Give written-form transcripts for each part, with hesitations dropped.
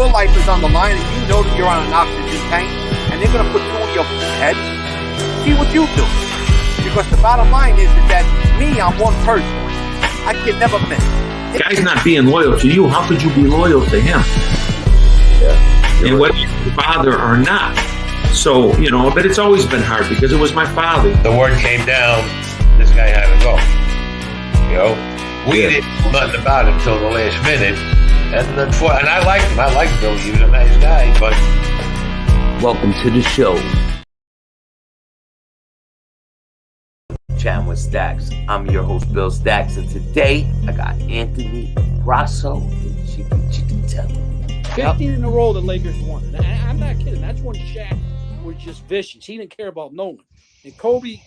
your life is on the line and you know that you're on an oxygen tank and they're going to put two in your head, see what you do. Because the bottom line is that me, I'm one person. I can never miss. Guy's not being loyal to you. How could you be loyal to him? Yeah. And whether you're your father or not. So, but it's always been hard because it was my father. The word came down, this guy had to go. We didn't know nothing about him until the last minute. And I liked him. I liked Billy. He was a nice guy, but... Welcome to the show. Chatting with Staxx. I'm your host, Bill Staxx, and today I got Anthony Grasso and Chicky Chattin. 15 in a row the Lakers won. And I'm not kidding. That's when Shaq was just vicious. He didn't care about no one. And Kobe,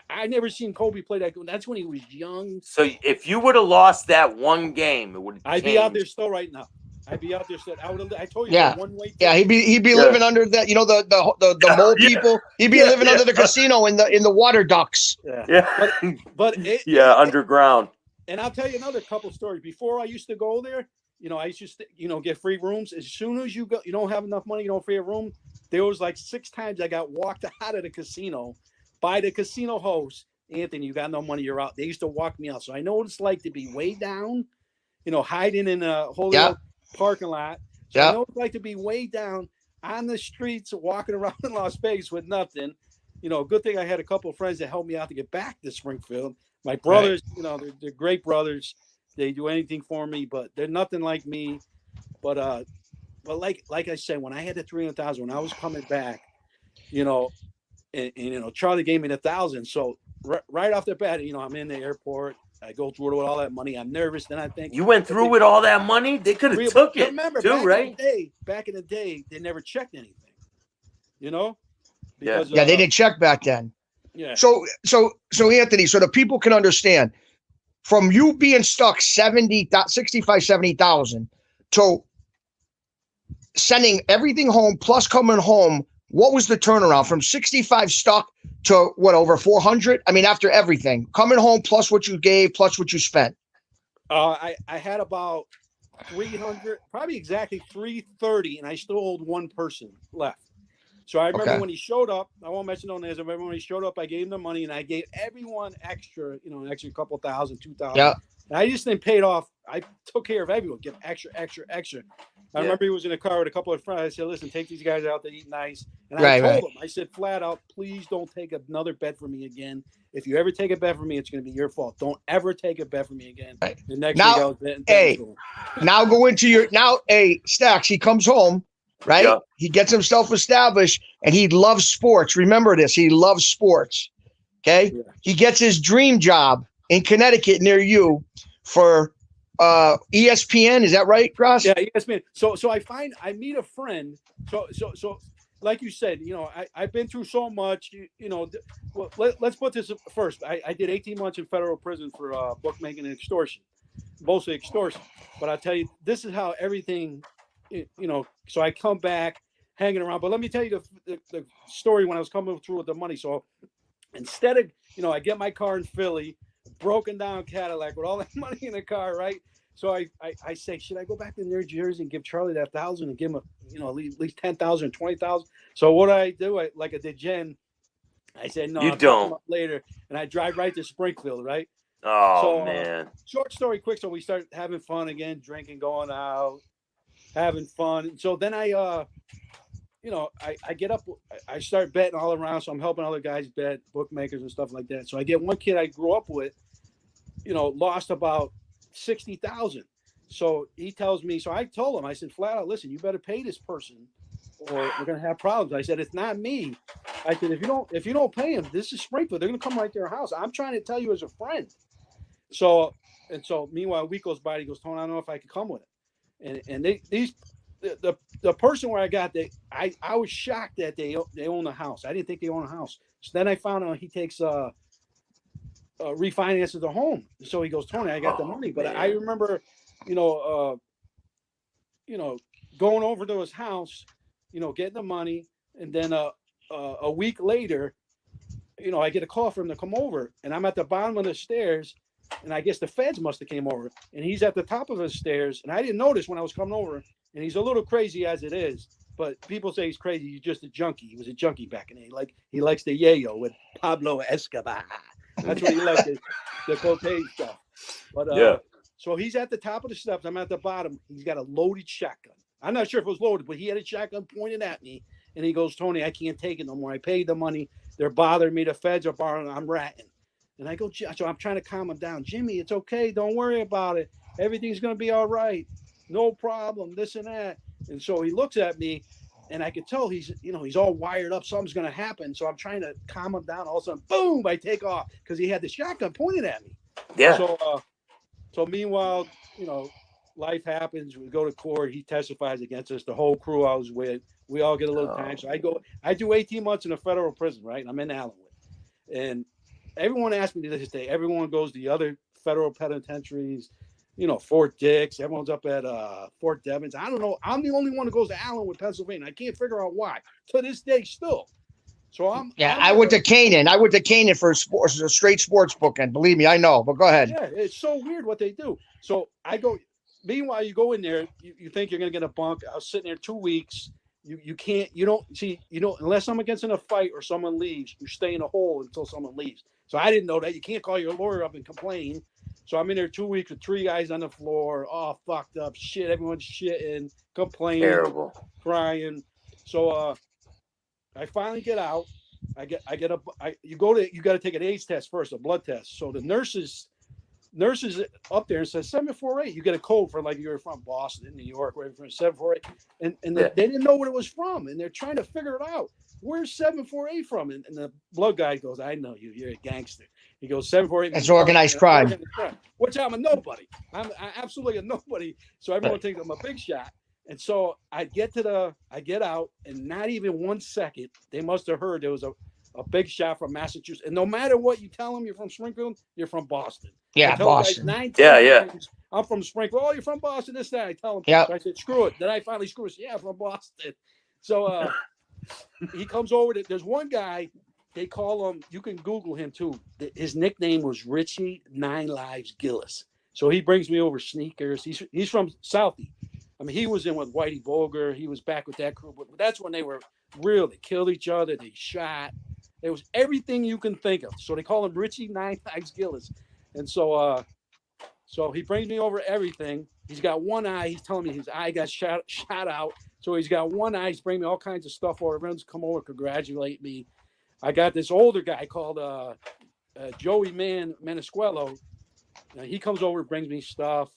I never seen Kobe play that good. That's when he was young. So if you would have lost that one game, it would have I'd be out there still right now. I'd be out there still. I told you Yeah. one way. Yeah, he'd be living under that, the mole people. He'd be living under the casino in the water ducts. Yeah. But underground. And I'll tell you another couple stories. Before I used to go there, I used to get free rooms. As soon as you don't have enough money, you don't free a room. There was like 6 times I got walked out of the casino by the casino host. Anthony, you got no money, you're out. They used to walk me out. So I know what it's like to be way down, hiding in a whole parking lot. So I know what it's like to be way down on the streets, walking around in Las Vegas with nothing. Good thing I had a couple of friends that helped me out to get back to Springfield. My brothers, they're great brothers. They do anything for me, but they're nothing like me. But like I said, when I had the 300,000, when I was coming back, and Charlie gave me the 1,000. So right off the bat, I'm in the airport. I go through it with all that money. I'm nervous. Then I think you went through with all that money. They could have took it. Remember, too, right? Back in the day, they never checked anything. Because, they didn't check back then. Yeah. So Anthony, so the people can understand, from you being stuck 70,000 to sending everything home plus coming home, what was the turnaround from 65 stuck to what, over 400? I mean, after everything coming home plus what you gave plus what you spent. I had about 300, probably exactly 330, and I still owed one person left. So I remember when he showed up, I won't mention no names. I remember when he showed up, I gave him the money and I gave everyone extra, an extra couple thousand, 2,000. Yeah. And I just didn't pay it off. I took care of everyone, give extra. I remember he was in a car with a couple of friends. I said, listen, take these guys out to eat nice. And I told him, I said flat out, please don't take another bet from me again. If you ever take a bet from me, it's going to be your fault. Don't ever take a bet from me again. The next week I was betting. Now go into Staxx, he comes home. Right? Yeah. He gets himself established and he loves sports. Remember this. He loves sports. Okay. Yeah. He gets his dream job in Connecticut near you for ESPN. Is that right, Gross? Yeah, ESPN. So I meet a friend. So like you said, I've been through so much, let's put this first. I did 18 months in federal prison for bookmaking and extortion, mostly extortion. But I'll tell you, this is how everything, so I come back hanging around. But let me tell you the story when I was coming through with the money. So instead of, I get my car in Philly, broken down Cadillac with all that money in the car, right? So I say, should I go back to New Jersey and give Charlie that 1,000 and give him at least 10,000, 20,000? So what I do, like I did Jen, I said, no, you don't later. And I drive right to Springfield, right? Oh, man. Short story quick. So we start having fun again, drinking, going out, having fun. So then I get up, I start betting all around. So I'm helping other guys bet, bookmakers and stuff like that. So I get one kid I grew up with, lost about 60,000. So he tells me, so I told him, I said, flat out, listen, you better pay this person or we're going to have problems. I said, it's not me. I said, if you don't pay him, this is Springfield. They're going to come right to your house. I'm trying to tell you as a friend. So meanwhile, a week goes by, he goes, Tony, I don't know if I can come with it. And the person where I got, I was shocked that they own a house. I didn't think they own a house. So then I found out he takes refinances the home. So he goes, Tony, I got the money. But I remember, going over to his house, getting the money, and then a week later, I get a call for him to come over, and I'm at the bottom of the stairs. And I guess the feds must have came over, and he's at the top of the stairs. And I didn't notice when I was coming over, and he's a little crazy as it is. But people say he's crazy. He's just a junkie. He was a junkie back in the day. He likes the yayo with Pablo Escobar. That's what he likes, the cocaine stuff. But so he's at the top of the steps. I'm at the bottom. He's got a loaded shotgun. I'm not sure if it was loaded, but he had a shotgun pointed at me. And he goes, Tony, I can't take it no more. I paid the money. They're bothering me. The feds are bothering. I'm ratting. And I go, so I'm trying to calm him down. Jimmy, it's okay. Don't worry about it. Everything's going to be all right. No problem. This and that. And so he looks at me, and I could tell he's all wired up. Something's going to happen. So I'm trying to calm him down. All of a sudden, boom, I take off because he had the shotgun pointed at me. Yeah. So meanwhile, life happens. We go to court. He testifies against us. The whole crew I was with, we all get a little time. So I do 18 months in a federal prison, right? I'm in Allenwood. And everyone asks me to this day, everyone goes to the other federal penitentiaries, Fort Dix. Everyone's up at Fort Devens. I don't know. I'm the only one who goes to Allenwood, Pennsylvania. I can't figure out why to this day still. So I went to Canaan. I went to Canaan for sports, a straight sports bookend. Believe me, I know. But go ahead. Yeah, it's so weird what they do. So I go. Meanwhile, you go in there. You think you're gonna get a bunk. I was sitting there 2 weeks. You can't. You don't see. Unless someone gets in a fight or someone leaves, you stay in a hole until someone leaves. So I didn't know that. You can't call your lawyer up and complain. So I'm in there 2 weeks with 3 guys on the floor, all fucked up, shit. Everyone's shitting, complaining, terrible, crying. So I finally get out. You got to take an AIDS test first, a blood test. So the nurses up there and says 748. You get a code for you're from Boston, New York, wherever from 748, and they didn't know what it was from, and they're trying to figure it out. Where's 748 from? And the blood guy goes, I know you. You're a gangster. He goes, 748. It's organized crime. Which I'm a nobody. I'm absolutely a nobody. So everyone thinks I'm a big shot. And so I get out, and not even 1 second, they must have heard there was a big shot from Massachusetts. And no matter what you tell them, you're from Springfield, you're from Boston. Yeah, Boston. Times, I'm from Springfield. Oh, you're from Boston. This, that. I tell them. Yeah. So I said, screw it. Then I finally screw it. Yeah, I'm from Boston. So he comes over. There's one guy. They call him. You can Google him too. His nickname was Richie 9 Lives Gillis. So he brings me over sneakers. He's from Southie. I mean, he was in with Whitey Bulger. He was back with that crew. But that's when they were real. They killed each other. They shot. It was everything you can think of. So they call him Richie 9 Lives Gillis. And so he brings me over everything. He's got one eye. He's telling me his eye got shot out. So he's got one eye. He's bringing me all kinds of stuff over. Everyone's come over, congratulate me. I got this older guy called Joey Manisquello. He comes over, brings me stuff.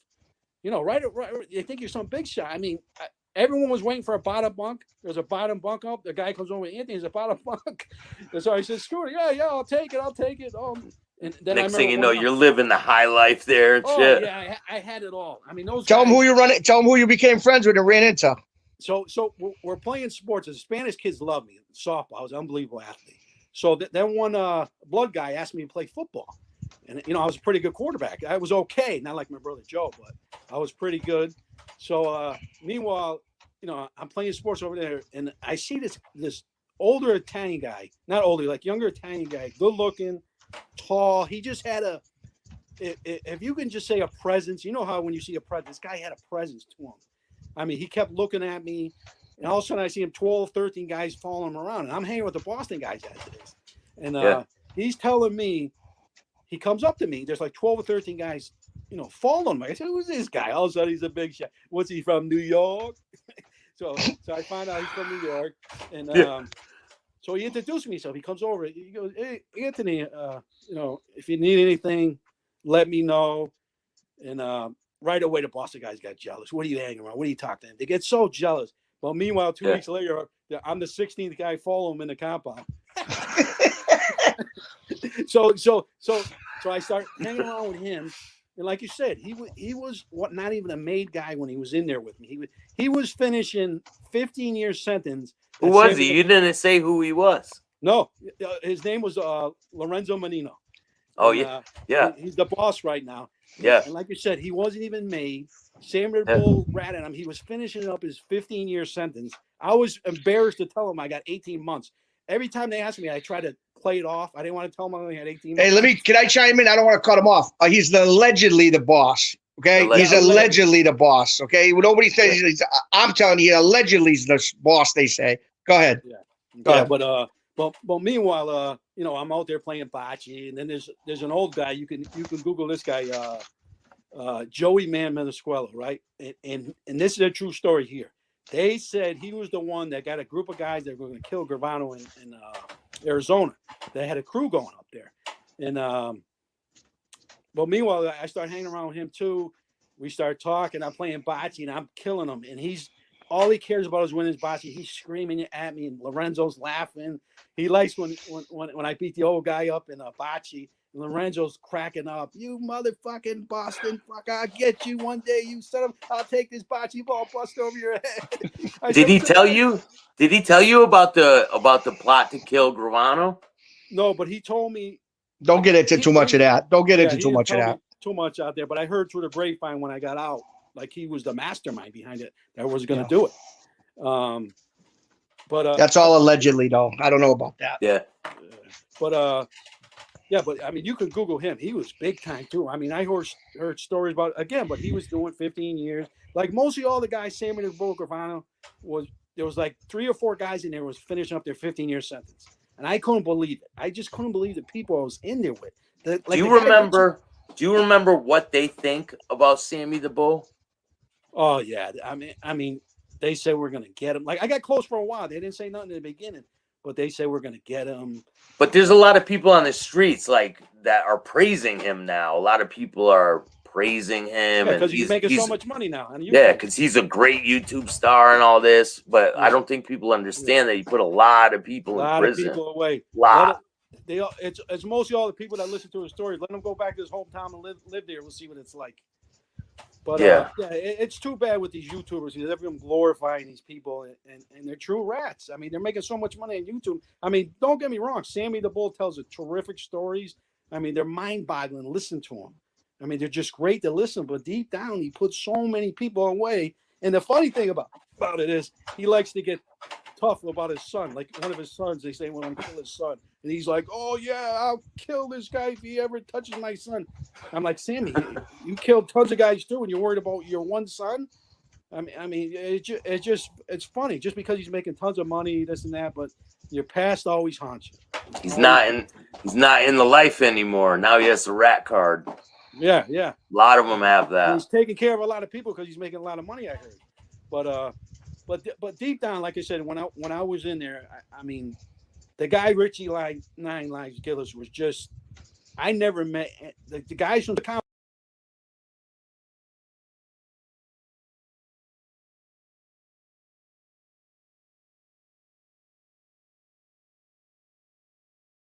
Right. You think you're some big shot. I mean, everyone was waiting for a bottom bunk. There's a bottom bunk up. The guy comes over, Anthony's a bottom bunk. And so I said, screw it. Yeah, I'll take it. And then next thing you know, you're living the high life there and shit. Yeah, I had it all. I mean, those Tell guys, them who you running. Tell them who you became friends with and ran into. So we're playing sports. The Spanish kids love me. Softball. I was an unbelievable athlete. So then one blood guy asked me to play football. And, I was a pretty good quarterback. I was okay. Not like my brother Joe, but I was pretty good. So meanwhile, I'm playing sports over there. And I see this older Italian guy, not older, like younger Italian guy, good looking, tall. He just had if you can just say a presence, how when you see a presence, this guy had a presence to him. I mean, he kept looking at me. And all of a sudden I see him 12, 13 guys following him around. And I'm hanging with the Boston guys as it is. And he's telling me, he comes up to me. There's like 12 or 13 guys, following me. I said, who's this guy? All of a sudden he's a big shot. What's he from, New York? so I find out he's from New York. And so he introduced himself. He comes over. He goes, hey, Anthony, if you need anything, let me know. And right away, the Boston guys got jealous. What are you hanging around? What are you talking to him? They get so jealous. Well, meanwhile, 2 weeks later, I'm the 16th guy following him in the compound. So I start hanging around with him, and like you said, he was not even a made guy when he was in there with me. He was finishing 15-year sentence. Who was he? You didn't say who he was. No, his name was Lorenzo Menino. Oh, and, yeah. He's the boss right now. Yeah. And like you said, he wasn't even made. Sam Red Bull ratted him. He was finishing up his 15-year sentence. I was embarrassed to tell him I got 18 months. Every time they asked me, I tried to play it off. I didn't want to tell him I only had 18 months. Hey, can I chime in? I don't want to cut him off. He's allegedly the boss. Okay, he's allegedly the boss. Okay, nobody says. I'm telling you, allegedly he's the boss. They say. Go ahead. Go ahead. But meanwhile, you know, I'm out there playing bocce, and then there's an old guy. You can Google this guy, Joey Man Menesquela, right? And this is a true story here. They said he was the one that got a group of guys that were going to kill Gravano in Arizona. They had a crew going up there, and but meanwhile, I start hanging around with him too. We start talking. I'm playing bocce, and I'm killing him. And all he cares about is winning his bocce. He's screaming at me, and Lorenzo's laughing. He likes when I beat the old guy up in a bocce. And Lorenzo's cracking up. You motherfucking Boston fuck! I'll get you one day. You son of! I'll take this bocce ball, bust over your head. Did he tell you? Did he tell you about the plot to kill Gravano? No, but he told me. Don't get into too much of that. Don't get into too much of that. Too much out there, but I heard through the grapevine when I got out, like he was the mastermind behind it. That was going to do it. But that's all allegedly, though. I don't know about that. Yeah. But I mean, you could Google him. He was big time too. I mean, I heard stories about again, but he was doing 15 years. Like mostly all the guys, Sammy the Bull Gravano there was like 3 or 4 guys in there was finishing up their 15-year sentence, and I couldn't believe it. I just couldn't believe the people I was in there with. Do you remember what they think about Sammy the Bull? Oh yeah, I mean, they say we're gonna get him. Like I got close for a while. They didn't say nothing in the beginning, but they say we're gonna get him. But there's a lot of people on the streets like that are praising him now. A lot of people are praising him because he's making so much money now. Because he's a great YouTube star and all this. But I don't think people understand that he put a lot of people in prison. A lot of people away. It's mostly all the people that listen to his stories. Let him go back to his hometown and live there. We'll see what it's like. But it's too bad with these YouTubers. Everyone glorifying these people, and they're true rats. I mean, they're making so much money on YouTube. I mean, don't get me wrong. Sammy the Bull tells terrific stories. I mean, they're mind-boggling. Listen to him. I mean, they're just great to listen. But deep down, he puts so many people away. And the funny thing about it is he likes to get tough about his son. Like one of his sons, they say, "Well, I'm gonna kill his son," and he's like, "Oh yeah, I'll kill this guy if he ever touches my son." I'm like, Sammy, you killed tons of guys too, and you're worried about your one son. I mean, it's funny just because he's making tons of money, this and that, but your past always haunts you. He's not in the life anymore. Now he has the rat card. Yeah. A lot of them have that. And he's taking care of a lot of people because he's making a lot of money, I heard. But deep down, like I said, when I was in there, I mean, the guy Richie Nine Lives Gillis was just, I never met the guys from the